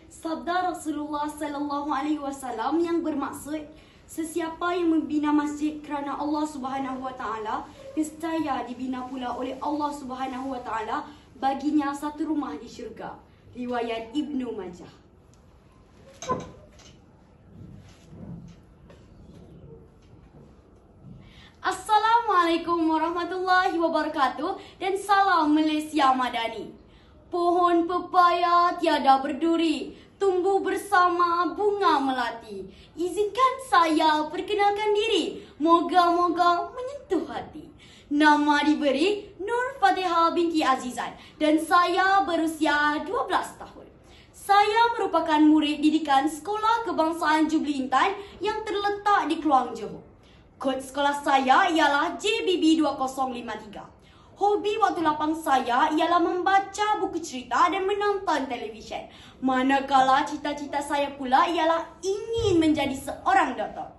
Sabda Rasulullah sallallahu alaihi wasallam yang bermaksud, sesiapa yang membina masjid kerana Allah Subhanahu wa taala, nescaya dibina pula oleh Allah Subhanahu wa taala baginya satu rumah di syurga. Riwayat Ibnu Majah. Assalamualaikum warahmatullahi wabarakatuh dan salam Malaysia Madani. Pohon pepaya tiada berduri, tumbuh bersama bunga melati. Izinkan saya perkenalkan diri, moga-moga menyentuh hati. Nama diberi Nur Fatihah binti Azizan dan saya berusia 12 tahun. Saya merupakan murid didikan Sekolah Kebangsaan Jubli Intan yang terletak di Keluang Johor. Kod sekolah saya ialah JBB 2053. Hobi waktu lapang saya ialah membaca buku cerita dan menonton televisyen. Manakala cita-cita saya pula ialah ingin menjadi seorang doktor.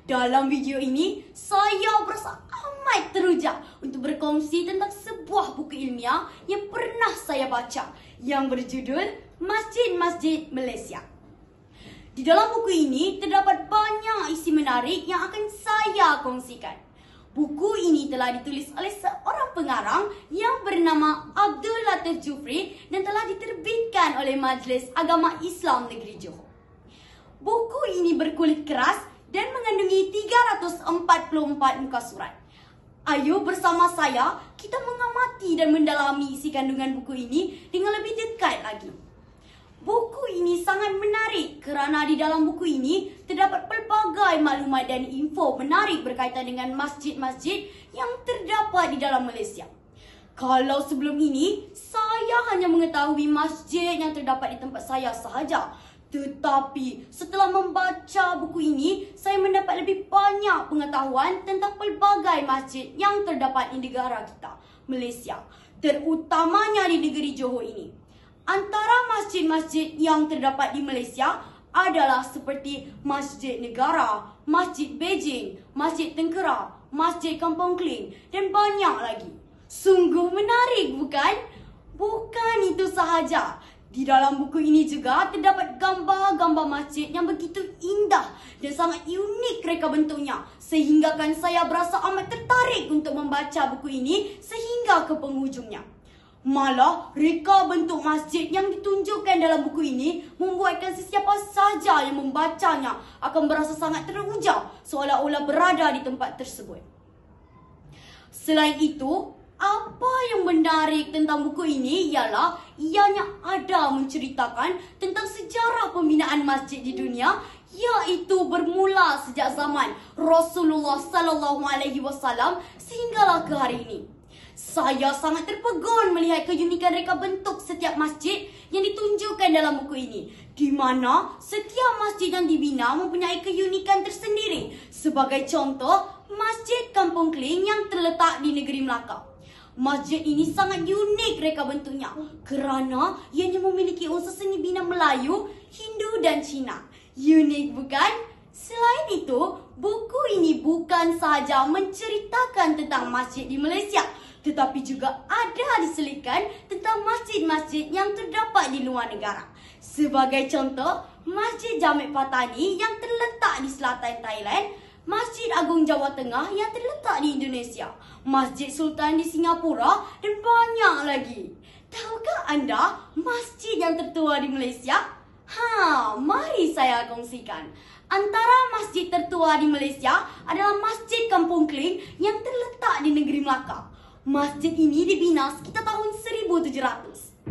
Dalam video ini, saya berasa amat teruja untuk berkongsi tentang sebuah buku ilmiah yang pernah saya baca yang berjudul Masjid-Masjid Malaysia. Di dalam buku ini terdapat banyak isi menarik yang akan saya kongsikan. Buku ini telah ditulis oleh seorang pengarang yang bernama Abdul Latif Jufri dan telah diterbitkan oleh Majlis Agama Islam Negeri Johor. Buku ini berkulit keras dan mengandungi 344 muka surat. Ayo bersama saya kita mengamati dan mendalami isi kandungan buku ini dengan lebih dekat lagi. Buku ini sangat menarik kerana di dalam buku ini terdapat pelbagai maklumat dan info menarik berkaitan dengan masjid-masjid yang terdapat di dalam Malaysia. Kalau sebelum ini, saya hanya mengetahui masjid yang terdapat di tempat saya sahaja. Tetapi setelah membaca buku ini, saya mendapat lebih banyak pengetahuan tentang pelbagai masjid yang terdapat di negara kita, Malaysia, terutamanya di negeri Johor ini. Antara masjid-masjid yang terdapat di Malaysia adalah seperti Masjid Negara, Masjid Beijing, Masjid Tengkera, Masjid Kampung Kling dan banyak lagi. Sungguh menarik, bukan? Bukan itu sahaja. Di dalam buku ini juga terdapat gambar-gambar masjid yang begitu indah dan sangat unik reka bentuknya, sehinggakan saya berasa amat tertarik untuk membaca buku ini sehingga ke penghujungnya. Malah, reka bentuk masjid yang ditunjukkan dalam buku ini membuatkan sesiapa saja yang membacanya akan berasa sangat teruja seolah-olah berada di tempat tersebut. Selain itu, apa yang menarik tentang buku ini ialah ianya ada menceritakan tentang sejarah pembinaan masjid di dunia, iaitu bermula sejak zaman Rasulullah sallallahu alaihi wasallam sehinggalah ke hari ini. Saya sangat terpegun melihat keunikan reka bentuk setiap masjid yang ditunjukkan dalam buku ini, di mana setiap masjid yang dibina mempunyai keunikan tersendiri. Sebagai contoh, Masjid Kampung Kling yang terletak di negeri Melaka. Masjid ini sangat unik reka bentuknya kerana ianya memiliki unsur seni bina Melayu, Hindu dan Cina. Unik, bukan? Selain itu, buku ini bukan sahaja menceritakan tentang masjid di Malaysia, tetapi juga ada diselitkan tentang masjid-masjid yang terdapat di luar negara. Sebagai contoh, Masjid Jamek Patani yang terletak di selatan Thailand, Masjid Agung Jawa Tengah yang terletak di Indonesia, Masjid Sultan di Singapura dan banyak lagi. Tahukah anda masjid yang tertua di Malaysia? Mari saya kongsikan. Antara masjid tertua di Malaysia adalah Masjid Kampung Kling yang terletak di negeri Melaka. Masjid ini dibina sekitar tahun 1700.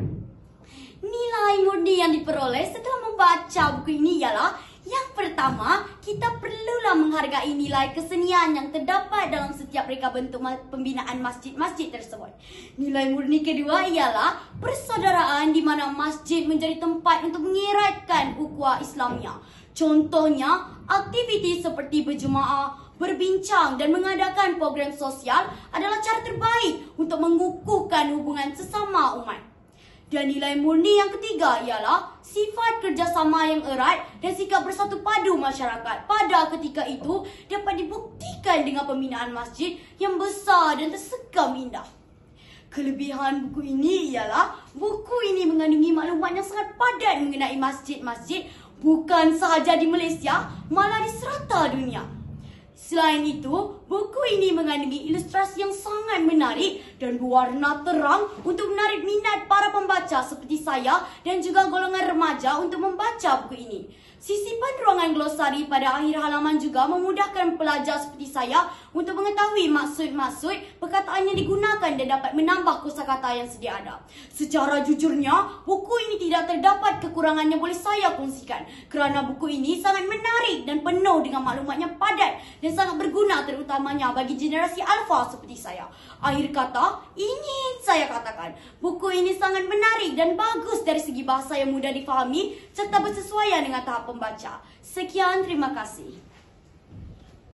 Nilai murni yang diperoleh setelah membaca buku ini ialah, yang pertama, kita perlulah menghargai nilai kesenian yang terdapat dalam setiap reka bentuk pembinaan masjid-masjid tersebut. Nilai murni kedua ialah persaudaraan di mana masjid menjadi tempat untuk mengeratkan ukhuwah Islamiah. Contohnya, aktiviti seperti berjemaah, berbincang dan mengadakan program sosial adalah cara terbaik untuk mengukuhkan hubungan sesama umat. Dan nilai murni yang ketiga ialah sifat kerjasama yang erat dan sikap bersatu padu masyarakat pada ketika itu dapat dibuktikan dengan pembinaan masjid yang besar dan tersekam indah. Kelebihan buku ini ialah buku ini mengandungi maklumat yang sangat padat mengenai masjid-masjid bukan sahaja di Malaysia, malah di serata dunia. Selain itu, buku ini mengandungi ilustrasi yang sangat menarik dan berwarna terang untuk menarik minat para pembaca seperti saya dan juga golongan remaja untuk membaca buku ini. Sisipan ruangan glosari pada akhir halaman juga memudahkan pelajar seperti saya untuk mengetahui maksud-maksud perkataan yang digunakan dan dapat menambah kosakata yang sedia ada. Secara jujurnya, buku ini tidak terdapat kekurangan yang boleh saya kongsikan kerana buku ini sangat menarik dan penuh dengan maklumat yang padat dan sangat berguna terutamanya bagi generasi alfa seperti saya. Akhir kata, ingin saya katakan, buku ini sangat menarik dan bagus dari segi bahasa yang mudah difahami serta bersesuaian dengan tahap pembaca. Sekian, terima kasih.